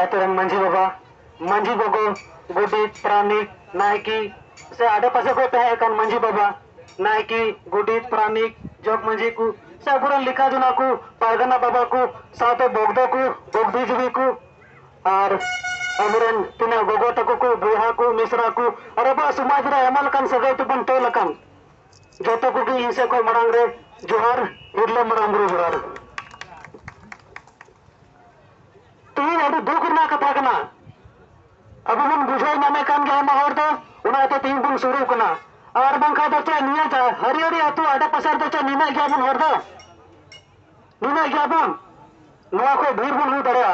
आतरन मंझी बाबा मंझी गोगो गुडित प्राणिक Nike से आडे पासे को तहे कन मंझी बाबा नायकी गुडित प्राणिक जोग मंझी को से अबुरन लिखा जुना को पारगना बाबा को साथे बोगदो को बोगदी जुबी को और अबुरन तिना गोगो तको को बुहा को मिश्रा को और अब समाज रे अमल कन सगै तुबन तो लकन जोतो को की इनसे को मरांग रे जोहार बिरले मरांग रे जोहार तीन अभी दुख ना कथा कना अब मन बुझाई नामे कान गया माहौर तो उना तो तीन दिन शुरू कना और बंखा तो चा निया चा हरियरी आतु आडा पसार तो चा निना क्या बन हरदा निना क्या बन नवा को भीड़ बन हुई दरिया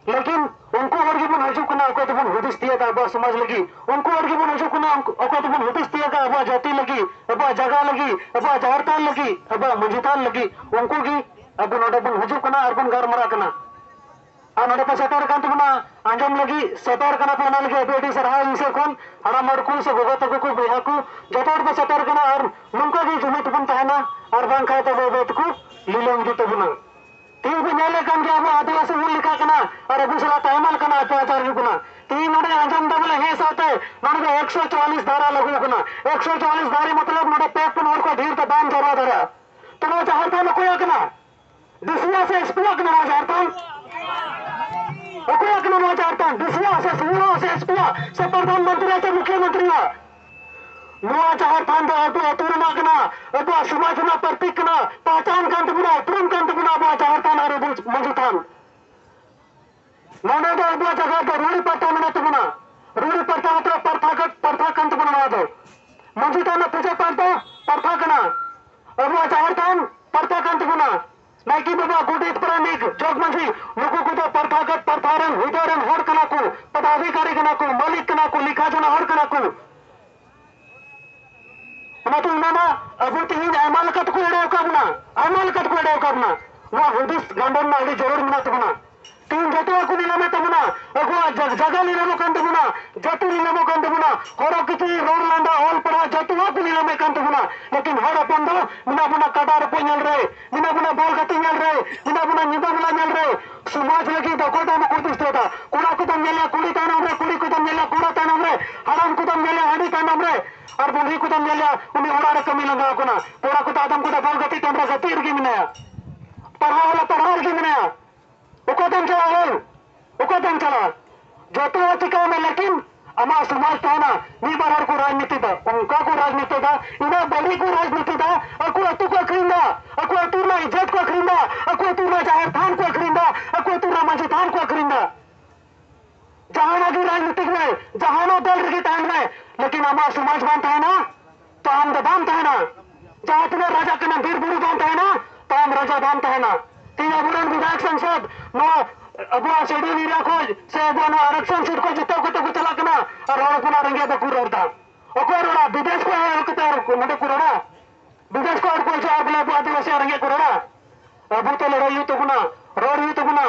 लेकिन उनको और की बन हजू कना को तो बन हुदिस दिया था अब समाज लगी उनको और की बन हजू कना को तो बन हुदिस दिया था अब जाति लगी अब जगह लगी अब जहरताल लगी अब मंजिताल लगी उनको की अब नोडे बन हजू कना और बन घर मरा कना नोडे पे सेटर कांत बना आंजम लगी सेटर कना पे लगी एपीडी सरहा इसे कोन हरा मरकू से गोगा तको को बिहा को जतोड़ पे सेटर कना और नुंका की जुमित बन तहना और बांग खाए तो बेबेत को लीलम की तो बना तीन भी नेले कान के अब आदिवासी हुल लिखा कना और दूसरा तहमल कना अत्याचार की गुना तीन नोडे आंजम दबले है साथे नोडे 144 धारा लगू कना 144 धारी मतलब नोडे पेट पर को धीर तो दाम जरा धरा तो नो चाहता न कोई कना दिसवा से स्पीक न चाहता अको अकना नो चाहता दिसवा से सुनो से स्पीक से प्रधानमंत्री से मुख्यमंत्री नो चाहता तो अतुर ना कना अब समाज ना प्रतीक ना पहचान कांत बुना तुरंत कांत बुना बा चाहता ना रे मंजुतान नोने तो अब जगह तो रूढ़ी पट्टा में तो बुना रूढ़ी पट्टा मतलब प्रथा कांत बुना दो मंजुतान ने पूछे पड़ता प्रथा कना अब चाहता प्रथा कांत बुना नाइकी बाबा गुडित प्राणिक जोग मंत्री नुकु को तो प्रथागत प्रथारन हुदरन होड़ कना को पदाधिकारी कना को मालिक कना को लिखा जना होड़ कना को तो उन्होंने अब तीन अमालकत को एड़े करना वो हुदिस गंडन ना अड़ी जरूर मिना तबना तीन जतो को निलमे तबना अगो जगह निलमो कंत बुना जतो निलमो कंत बुना होरो किछि रोड लांडा ऑल पड़ा जतो को निलमे कंत बुना लेकिन हर अपन दो मिना बुना कटार पे ñal रे मिना बुना बोल गति ñal रे मिना बुना निदा बुला ñal रे समाज लगी दकोटा में कोई दिसता कुड़ा को तो मेला कुड़ी तानम रे कुड़ी को तो मेला कुड़ा तानम रे हराम को तो मेला हड़ी तानम रे और बुढ़ी को तो मेला उन्हें उड़ा कमी लगा को ना पूरा को आदम को तो बोल गति तमरा गति इरगी मिना पढ़ा वाला पढ़ा इरगी मिना उकोदम चला जो तो चिका में लेकिन अमा समाज था ना नी बार को राजनीति था उनका को राजनीति था इन्हें बड़ी को राजनीति था अको अतु को खरीदा अको अतु ना इज्जत को खरीदा अको अतु ना जाहिर थान को खरीदा अको अतु ना मंजितान को खरीदा जहाना की राजनीतिक में जहाना दल की टाइम में लेकिन अमा समाज बनता है ना तो हम दबानता है ना जहाँ तुम्हें राजा के नाम वीर बुरी बनता है ना तो हम राजा बनता है ना तीन अबुरन विधायक संसद नो अब शेड्यूल एरिया खोज से अब आरक्षण सीट को जितो को चला कना और रोड पुना रंगे तो कुरोड़ा ओकोरोड़ा विदेश को है को नडे कुरोड़ा विदेश को को जो आबले आदिवासी रंगे कुरोड़ा अब तो लड़ाई तो गुना रोड तो गुना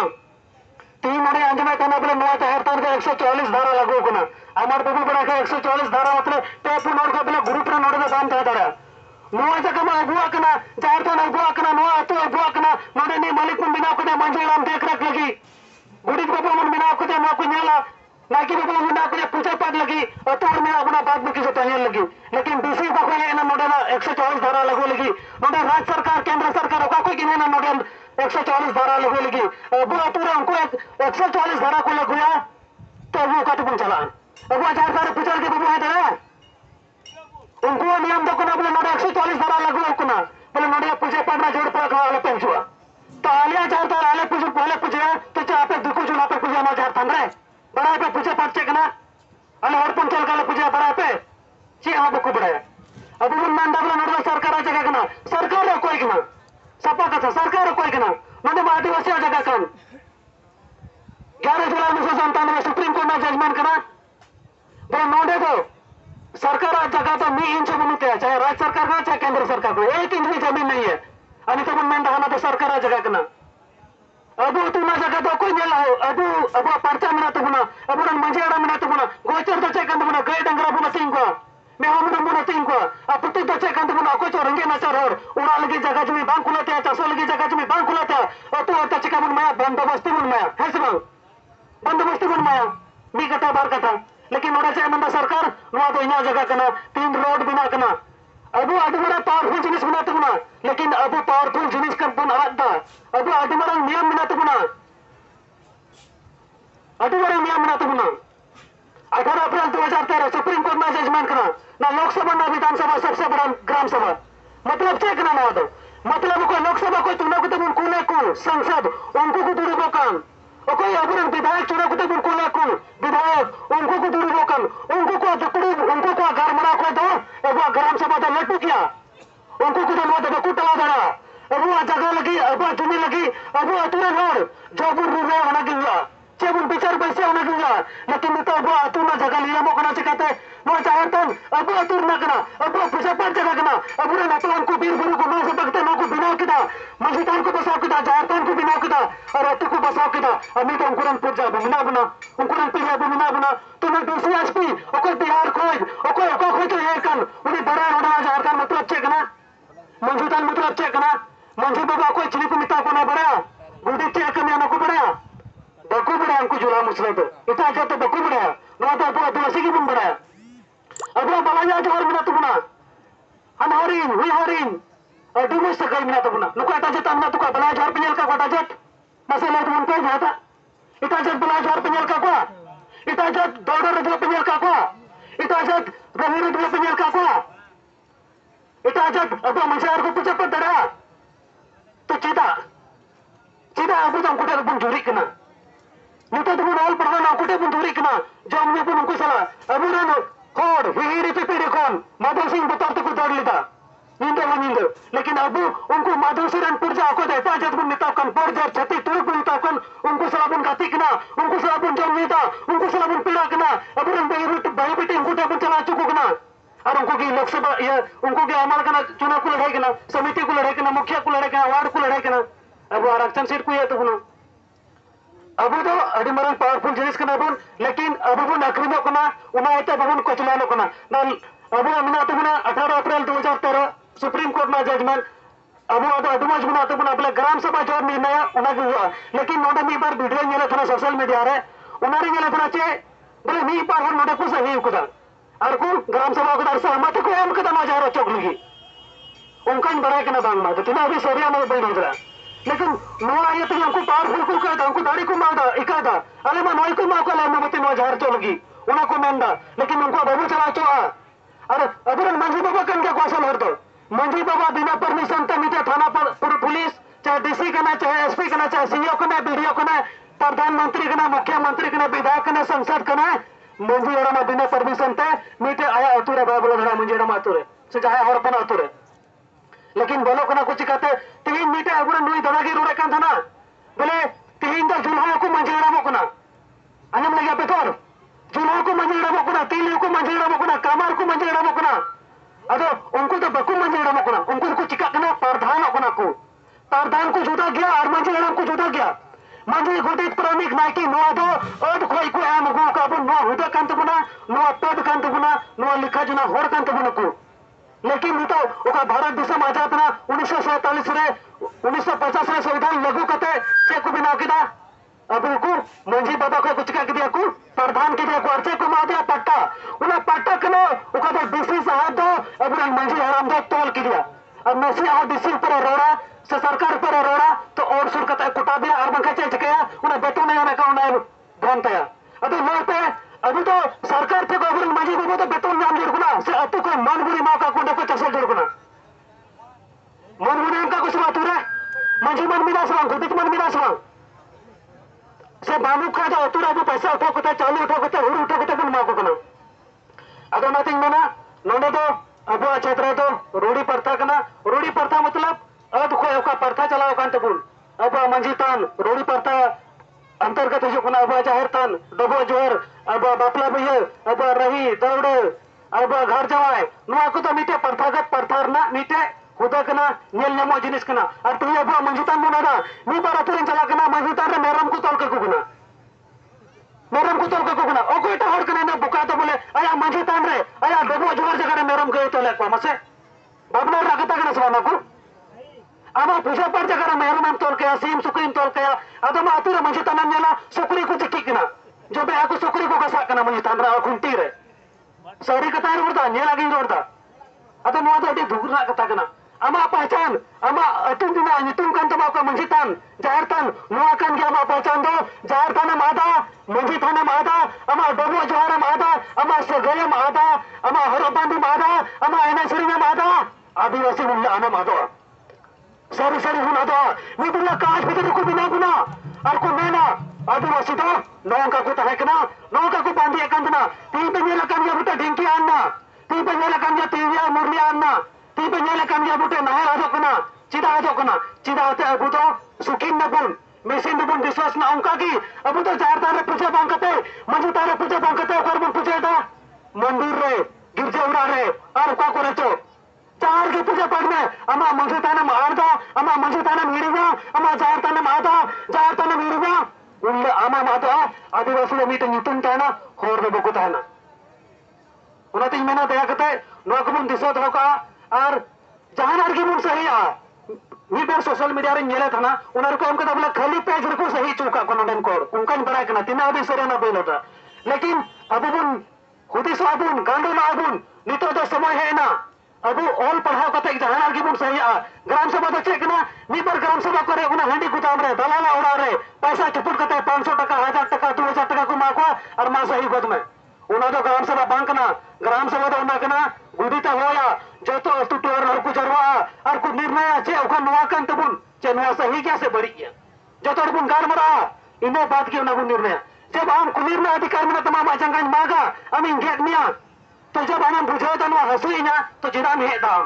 तीन मरे अंजमे तना बोले नया शहर तोड़ के 144 धारा लागू कना हमार बबुल बड़ा के 144 धारा मतलब पेप नोड को बोले ग्रुप रे नोड में दाम था धारा नोआ जगह में अबुआ कना चार तो अबुआ कना नोआ तो अबुआ कना नोडे ने मालिक मन बिना को दे मंजिलाम देख रख लगी गुडित बाबा मन बिना को दे माको न्याला नाकी बाबा मन बिना को दे पूजा पाठ लगी और तो में अपना बात में किसे तहल लगी लेकिन डीसी को कोई ना नोडे ना 144 धारा लागू लगी नोडे राज्य सरकार केंद्र सरकार का कोई किने ना नोडे 144 धारा लगू लगी अब पूरा उनको 144 धारा को लगुया तो वो कट चला अब वो 4000 पूछल के बाबू है तेरा उनको नियम दो ना बोले नोडे 144 धारा लगू कोना बोले नोडे पूजे पाठ जोड़ पर खाले पेंचुआ तो आलिया चाहता आले पूजे पहले पूजे तो चाहे पे दुकु चुना पे पूजे ना चाहता रे बड़ा पे पूजे पाठ चेकना अले और पंचल काले पूजे बड़ा पे ची हां बकु बड़ा अब वो मंडा बोले नोडे सरकार जगह कना सरकार कोई कना सपा का सरकार कोई कना नोडे आदिवासी जगह कन 11 जुलाई 1997 सुप्रीम कोर्ट ने जजमेंट करा बोले नोडे तो सरकार जगह तो मी इंच बनते हैं चाहे राज्य सरकार का चाहे केंद्र सरकार का 1 इंच भी जमीन नहीं है आणि तो मन दहाना तो सरकार जगह कना अब तुम जगह तो कोई नहीं लाओ अब पर्चा मिना तो बुना अब मंजेड़ा मिना तो बुना गोचर तो चेक बुना गए डंगरा बुना तीन को मैं हम बुना तीन को अब पुती तो चेक बुना को तो रंगे ना चर और उड़ा लगी जगह जमी बांग खुलाते हैं चसो लगी जगह जमी बांग खुलाते हैं और तो चिका मन मैं बंदोबस्ती मन मैं है सब बंदोबस्ती माया मी कटा बार कटा लेकिन नोड़ा चाहे मंदा सरकार नोआ तो इना जगह कना 3 रोड बिना कना अबू अडमरा पावरफुल जिनिस बना तबना लेकिन अबू पावरफुल जिनिस कन पुन आदा अबू अडमरा नियम बना तबना अडमरा नियम बना तबना 18 अप्रैल 2013 सुप्रीम कोर्ट में जजमेंट करा ना लोकसभा ना विधानसभा सबसे बड़ा ग्राम सभा मतलब चेक ना ना दो मतलब को लोकसभा को चुनाव को तब उनको को संसद उनको को दूर बोकान और कोई अगर विधायक चुनाव को तब उनको को विधायक उनको को दूर बोकान उनको को दुकड़ी उनको को घर मरा को दो अब ग्राम सभा तो लटू किया उनको को दो दो कुटला दड़ा अब वो जगह लगी अब चुनी लगी अब वो अतुरा रोड जो बुर रुपया होना गिंगा चेबुन बिचार पैसे होना गिंगा लेकिन तो अब अतुरा जगह लिया मोकना चिकाते नो चाहे तो अब अतुर ना कना अब पैसा पर जगह कना अब रे ना तो उनको बीर गुरु को ना से बगते नो को बिना किदा मस्जिदान को बसाओ किदा जारतान को बिना किदा और अतु को बसाओ किदा अमी तो उनको रन पुर जा बिना बना उनको रन पिया बिना बना तो ना डीसीएसपी और कोई बिहार कोई तो ये कन उन्हें बड़ा होना जारतान मतलब चेक ना मस्जिदान मतलब चेक ना मंजी बाबा कोई चिली को मिता को ना बड़ा गुडी चेक करने ना को बड़ा बकू बड़ा उनको जुला मुसले तो इतना अच्छा तो बकू बड़ा ना तो अब आदिवासी की बन बड़ा अब बलाया जोर मिना तुमना हमारीन हुई हरीन और डिमोस तक मिना तुमना नुको एटा जत हमना तुका बलाया जोर पिनल का कोटा जत मसले तुम पे जाता इटा जत बलाया जोर पिनल का को इटा जत डॉलर जो पिनल का को इटा जत रहीर जो पिनल का को इटा जत अब मचार को पूछे पर दड़ा तो चिता अब तुम कुटे बुन जुरी कना नुतो तुम रोल पड़ना ना कुटे बुन जुरी कना जो हमने पुन उनको सला अब रे कोड हिहिरी पिपिरी कौन माधव सिंह बता तो कुछ लेता नींदे वो नींदे लेकिन अब उनको माधव सिंह पुरजा को देता जब उन नेता कन पर जब छती तुर पुलता कन उनको सलाबुन गाती कना उनको सलाबुन जम नेता उनको सलाबुन पीड़ा कना अब उन भाई बेटी उनको टेबुल चला चुको कना और उनको की लोकसभा ये उनको के अमल कना चुनाव को लड़ाई कना समिति को लड़ाई कना मुखिया को लड़ाई कना वार्ड को लड़ाई कना अब आरक्षण सीट को ये तो ना अब तो अड़ी मरन पावरफुल जिनिस कना बन लेकिन अब बन अक्रिमो कना उना आयते बन कोचलानो कना ना अब मिना तो बना 18 अप्रैल 2013 सुप्रीम कोर्ट में जजमेंट अब तो अडमज बना तो बना अपने ग्राम सभा जो निर्णय उना हुआ लेकिन नोडा मी बार वीडियो नेला थना सोशल मीडिया रे उनारी नेला थना चे बोले मी पार हन नोडा को सही कुदा और को ग्राम सभा को दर सहमत को एम कदा मजारो चोकलगी उनका बड़ा कना बांग मा तो अभी सोरिया में बोल रहा लेकिन नो आये तो हमको पावरफुल को कहता हमको दाढ़ी को मारदा इकादा अरे मैं नोई को माको ला मते नो झार चलगी उना को मेंदा लेकिन उनको बाबू चला चो अरे अगर मंजी बाबा कन के क्वेश्चन हर दो मंजी बाबा बिना परमिशन ते मीटे थाना पर पुलिस चाहे डीसी कना चाहे एसपी कना चाहे सीओ कना बीडीओ कना प्रधानमंत्री कना मुख्यमंत्री कना विधायक कना संसद कना मंजी एड़ा बिना परमिशन ते मीटे आया अतुरे बाबू धरा मंजी एड़ा अतुरे से चाहे और पन अतुरे लेकिन बोलो कना कुछ कहते तीन मीटे अगुरा नुई दरागी रोड़े कान था ना बोले तीन तो जुल्हा को मंजीरा मोकना अनम लगे पेटोर जुल्हा को मंजीरा मोकना तीन को मंजीरा मोकना कामार को मंजीरा मोकना अदो उनको तो बकु मंजीरा मोकना उनको को चिका कना प्रधान कोना को प्रधान को जुदा गया और मंजीरा को जुदा गया मंजी गोटित प्रमिक नाकी नो दो ओद कोई को आम गो का नो हुदा कांत बना नो पद कांत बना नो लिखा जना होर कांत बना को लेकिन तो ओका भारत देश में आजाद ना 1947 रे 1950 रे संविधान लागू करते चेक को बिना किदा अब को मंजी बाबा को कुछ का दिया को प्रधान के दिया को अर्चे को मा दिया पट्टा उना पट्टा कनो ओका तो डीसी साहब दो अब मंजी हराम दो तोल के दिया अब नसी और डीसी ऊपर रोड़ा से सरकार पर रोड़ा तो और सुर का कुटा दिया और बंका चेंज किया उना बेटो नहीं आने का उना भ्रमतया अभी लो पे अभी तो सरकार थे गोबर मंजी बाबा तो बेतन नाम जुड़कुना से अतु को मनबुरी मां का कोडे को चसल जुड़कुना मनबुरी का कुछ बात रे मंजी मन मिला सवांग गुदित मन मिला सवांग से बानु का जो अतुरा जो पैसा उठा को चालू उठा को हुर उठा को बन मां को कना अदो नथिंग मना नोंडे तो अब क्षेत्र तो रूढ़ी प्रथा कना रूढ़ी प्रथा मतलब अद को का प्रथा चलाओ कांत बुन अब मंजी तान रूढ़ी प्रथा अंतर्गत जो कुना अब जाहिर तान डबो जोर अब बापला भैया अब रही दौड़े अब घर जवाए नुआ को तो मीटे प्रथागत प्रथार ना मीटे खुदा कना नेल नमो जिनिस कना और तू अब मंजितान मुनादा मी बार तुरंत चला कना मंजितान रे मेरम को तोल के कुना मेरम को तोल के कुना ओ कोई टहर कने ना बुका तो बोले आया मंजितान रे आया डबो जोर जगह रे मेरम के तोले को मसे बाबना रखता कना सवाना को अब पूजा पर जगह मेरम तोल के सीम सुक्रीम तोल के अदम आतुर मंजितान नेला सुक्री को चिकी कना जो बे aku sukri ko gasak kana mani tanra khunti re sari kata ru da ne lagi ro da atau no da di dugna kata kana ama pahchan ama atum dina nitum kan tama ko manjitan jahartan no akan ge ama pahchan do jahartan mada manjitan mada ama dobo johara mada ama sagaya mada ama harabandi mada ama enasri mada आदिवासी मुल्ला आना माधो सारी सारी हुना दो मिटुला काश भीतर को बिना गुना और को मेना आदिवासी तो नौका को तहकना नौका को बांधी एकंदना तीन पे नेला कंजा बुटे ढिंकी आना तीन पे नेला कंजा तीविया मुरली आना तीन पे नेला कंजा बुटे नाहे आदोकना चिदा होते अबु तो सुकिन नबुन मेसिन नबुन विश्वास ना उनका की अबु तो चार तारे पूछे बांकते मंजू तारे पूछे बांकते और मन पूछे था मंदिर रे गिरजे उड़ा रे और का करे तो चार की पूजा पढ़ने अमा मंजूताना मारदा अमा मंजूताना मीडिया अमा जारताना मादा जारताना मीडिया उन अमा मादा आदिवासी लोग मीटिंग नितुम ताना होर दे बको ताना उन्हें मैंने दया करते नौकमुन दिशोत होगा और जहां आर्गी मुन सही आ मीडिया सोशल मीडिया रे नेले थाना उन्हें को हमको बोला खाली पेज रखो सही चुका कोनोडन कोड उनका बड़ा करना तिना अभी सरेना बोलोटा लेकिन अब बुन खुदी साबुन गांडो लाबुन नितो तो समय है ना अब ऑल पढ़ाओ कते जहां आगे बुन सही आ ग्राम सभा तो चेक ना नीबर ग्राम सभा करे उना हंडी गुदाम रे दलाला उड़ा रे पैसा चुपुट कते 500 टका 1000 टका 2000 टका को माको और मा सही गोद में उना तो ग्राम सभा बांक ना ग्राम सभा तो उना कना गुदीता होया जो तो टुटुर और को जरवा और को निर्णय আছে ওখান নোয়াকান তবুন যে নোয়া सही क्या से बड़ी गया जो तो बुन गार मरा इनो बात की उना बुन निर्णय जब हम कुलीर में अधिकार में तमाम आजंगान मागा हम इंगेट मिया तो जब हम बुझाओ तो हंसी ना तो जिदा में दाम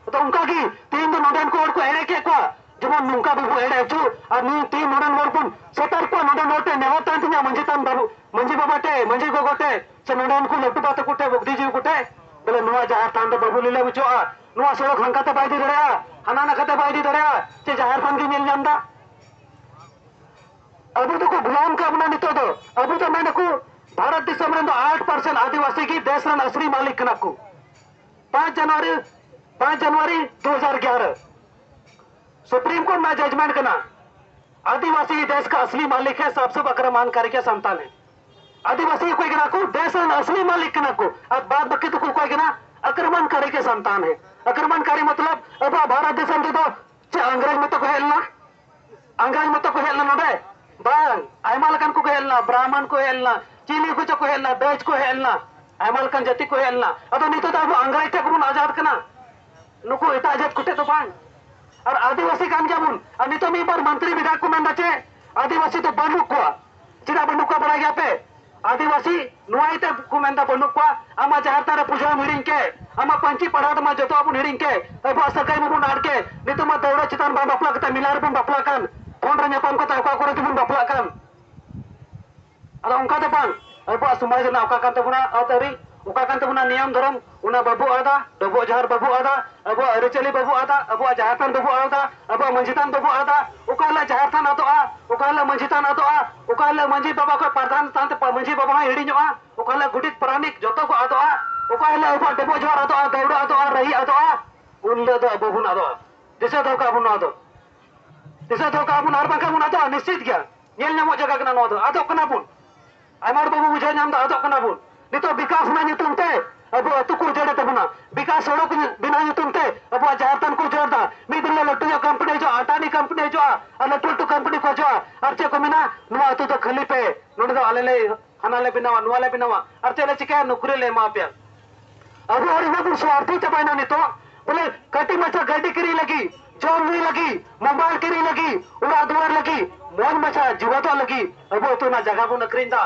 तो उनका की तीन दो नोडन कोड को एड़े के को जब नुका बबू एड़े छु और नी तीन नोडन वरपुन सतर को नोडन नोटे नेवतान तिना मंजितान बाबू मंजी बाबाटे मंजी को गोटे से नोडन को लट्टू बात कुटे बगदी जीव कुटे बोले नुआ जहार तान दो बाबू लीले बुचो नुआ सड़क हंकाते बायदी दरेया हना नखते बायदी दरेया से जहार तान की मिल जांदा अबू तो को गुलाम का बना नितो दो अबू तो मैंने को भारत देश में 8% आदिवासी की देश रन असली मालिक कनाकू 5 जनवरी 2011 सुप्रीम कोर्ट में जजमेंट करना आदिवासी देश का असली मालिक है सबसे आक्रमणकारी के संतान है आदिवासी कोई गिनाकू देश रन असली मालिक कनाकू अब बात बक्की तो कोई गिना आक्रमणकारी के संतान है आक्रमणकारी मतलब अब भारत देश में तो अंग्रेज में तो कहलना अंग्रेज में तो कहलना नोडे बांग आयमालकन को कहलना ब्राह्मण को कहलना चीनी को को हेलना डच को हेलना आयमालकन जाति को हेलना अतो नितो तो अब अंग्रेज टे को आजाद कना नुको एटा आजाद कुटे तो बांग और आदिवासी कान जाबुन और नितो मी बार मंत्री विधायक को मंदाचे आदिवासी तो बनुक को चिरा बनुक को बड़ा गया पे आदिवासी नुआइते को मंदा बनुक को आमा जहारता रे पूजा हिडिंग के आमा पंची पढ़ात मा जतो अब हिडिंग के अब सरकारी में बुन आड़ के नितो मा दौड़ा चितान बा बपला कता मिलार बन बपला कान फोन रे ᱧᱟᱯᱟᱢ को ताका करे तुम बपला कान अदा उनका तो बांग अब समाज ना उका कांते बुना आतरी उका कांते बुना नियम धर्म उना बाबू आदा डबो जहर बाबू आदा अब अरचली बाबू आदा अब जहारतान बाबू आदा अब मंजितान बाबू आदा उकाला जहारतान आतो आ उकाला मंजितान आतो आ उकाला मंजी बाबा को प्रधान तांते मंजी बाबा हिडी नो आ उकाला गुडित प्राणिक जतो को आतो आ उकाला अब डबो जहर आतो आ दौड़ा आतो आ रही आतो आ उनले दो बाबू ना दो दिसे दो का बुना दो दिसे दो का बुना आर बाका बुना दो निश्चित गया नेल नामो जगह कना नो दो आतो कना बुन आमार बाबू बुझा नाम दा आतो कना बुन नितो विकास में नितुम ते अब अतु को जड़े तबना विकास सड़क बिना नितुम ते अब जहारतान को जोड़दा मिदुल लट्टू जो कंपनी जो आटानी कंपनी जो आ लट्टू कंपनी को जो अर्चे को मिना नुआ अतु तो खली पे नोडे दो आलेले हनाले बिनावा नुआले बिनावा अर्चे ले चिके नुकुरे ले माप्या अब और इना स्वार्थी चबाइना नितो बोले कटी मचा गाड़ी करी लगी जॉब नहीं लगी मोबाइल करी लगी उड़ा दुआर लगी मोन मचा जीवा तो लगी अब तो ना जगह को नकरिंदा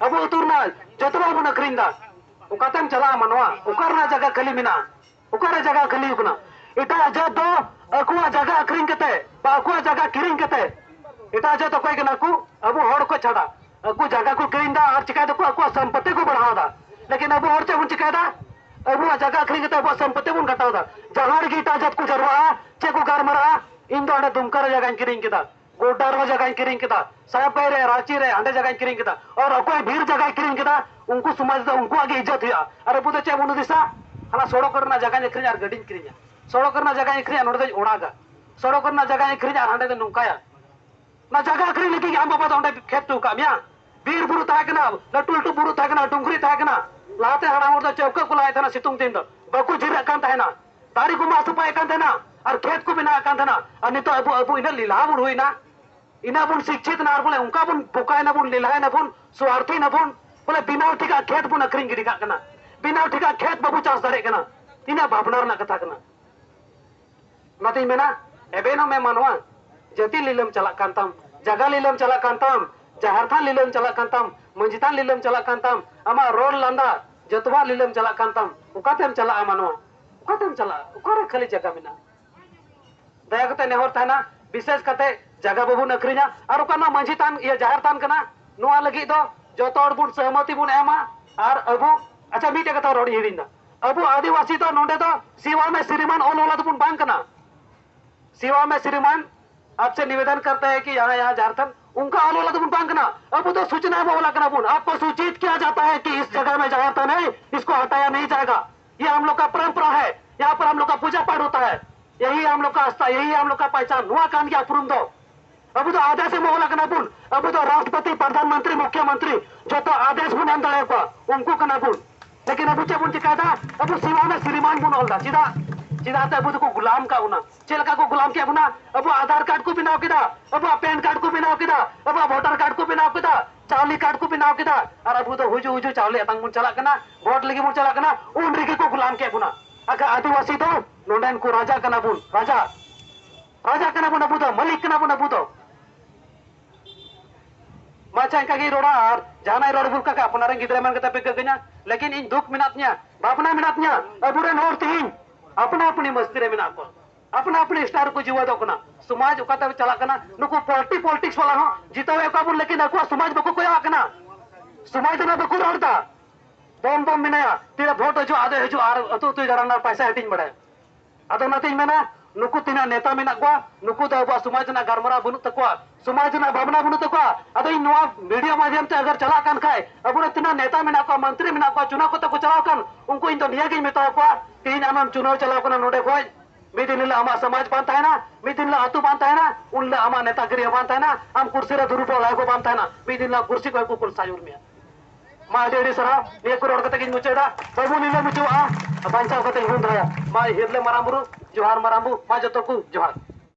अब उतरना जतवा को नकरिंदा उकातम चला मनवा उकरना जगह खली मिना उकर जगह खली उकना इटा जो दो अकुआ जगह अकरिंग कते अकुआ जगह किरिंग कते इटा जो तो कोई गनाकू अब होड़ को छड़ा अकु जगह को किरिंदा और चिका तो अकुआ संपत्ति को बढ़ादा लेकिन अब होड़ से उन चिकादा अब जगह अकरिंग कते अब संपत्ति को घटादा जहाड़ की इटा जत को जरवा चे को गार मरा इन दो दुमकर जगह किरिंग किदा गोडार जगह किरिंग किदा साहब रे रांची रे अंडे जगह किरिंग किदा और अकोय भीर जगह किरिंग किदा उनको समाज उनको आगे इज्जत हुआ अरे बुदे चे मुनु दिसा हला सोड़ो करना जगह निखरिया और गडिन किरिया सोड़ो करना जगह निखरिया नोडे ओडागा सोड़ो करना जगह निखरिया अंडे दे नुकाया ना जगह अखरी लेके हम बाबा तो अंडे खेत तू कामिया बीर बुरु ताकना लटू लटू बुरु ताकना डुंगरी ताकना लाते हड़ाम और चौका को लाए था ना सितुंग दिन बकु जिरा कान था ना दारी को मासु पाए कान था ना और खेत को बिना कान था ना और नहीं तो अबू अबू इन्हें लीला बुन हुई ना इन्हें बुन शिक्षित ना बोले उनका बुन बुकाय ना बुन लीला ना बुन स्वार्थी ना बुन बोले बिना ठिका खेत बुन अक्रिंग गिरी का कना बिना ठिका खेत बाबू चास दरे कना इन्हें भावनार ना कथा कना नाती मेना एबेनो में मनवा जति लीलम चला कांतम जगह लीलम चला कांतम जहरथान लीलम चला कांतम मंजितान लीलम चला कांतम अमा रोड लांदा जतवा लीलम चला कांतम उकातेम चला मनवा उकातेम चला उकारे खाली जगह मेना दया कते नेहर थाना विशेष कते जगह बाबू नकरिना और उकाना मंजितान ये जहरथान कना नुआ लगी दो जतो हड़ बुन सहमति बुन एमा और अबू अच्छा मीटे कथा रोड हिड़िंदा अबू आदिवासी तो नोंडे तो सिवा में श्रीमान ऑल वाला तो बुन बांग कना सिवा में श्रीमान आपसे निवेदन करते हैं कि यहाँ झारखंड उनका आलोला तो बांगना अब तो सूचना बोला करना बुन आपको सूचित किया जाता है कि इस जगह में झारखंड है इसको हटाया नहीं जाएगा। ये हम लोग का परंपरा है, यहाँ पर हम लोग का पूजा पाठ होता है, यही हम लोग का आस्था, यही हम लोग का पहचान नुआ कान की अप्रूम दो। अब तो आदेश मोहला करना बुन अब तो राष्ट्रपति प्रधानमंत्री मुख्यमंत्री जो तो आदेश बुन अंदर उनको करना बुन लेकिन अब बुन चिका था अब सिवा में श्रीमान बुन होता सीधा सीधा अब को गुलाम का होना चिलका को गुलाम क्या बुना अब आधार कार्ड को बिनाव किदा अब पैन कार्ड को बिनाव किदा अब वोटर कार्ड को बिनाव किदा चावली कार्ड को बिनाव किदा और अब तो हुजू हुजू चावली अतंग मुन चला कना वोट लगी मुन चला कना उन रिकी को गुलाम क्या बुना अगर आदिवासी तो नोंडन को राजा कना बुन राजा राजा कना बुन अब तो मलिक कना बुन अब तो माचा इनका की रोड़ा और जाना रोड बुल का अपना गिद्रे मन कता पे गगना लेकिन इन दुख मिनातnya बापना मिनातnya अब रे नोर तीन अपना अपनी मस्ती रे मिना को अपना अपने स्टार को जीवा दो कना समाज उकाता चला कना नुको पॉलिटिक्स वाला हो जीतो ए काबुल लेकिन अको समाज बको कोया कना समाज ना बको रोडता बम बम मिनाया तेरा वोट जो आदे जो आर अतो तो जराना पैसा हेटिंग बड़े अदो नातिन मेना नुको तिना नेता मेना को नुको द अब समाज ना गरमरा बनु तको समाज ना भावना बनु तको अदो इन नवा मीडिया माध्यम से अगर चला कान खाए अब तिना नेता मेना को मंत्री मेना को चुनाव को तको चलाव कान उनको इन तो निया के मेता को तीन आम चुनाव चलाव कना नोडे खोज मीदिन आमा समाज बांधता है ना मीदिन अतु बांधता है ना उन आमा नेतागिरी बांधता है ना आम कुर्सी रे दुरुपयोग लायको बांधता है ना मीदिन कुर्सी को कुल सायुर में मा डेडी सरा ये को रोड कते किन मुचेदा बाबू नीले मुचुआ बांचा कते हुन रहा मा हिरले मरामबुरु जोहार मरामबु मा जतो को जोहार।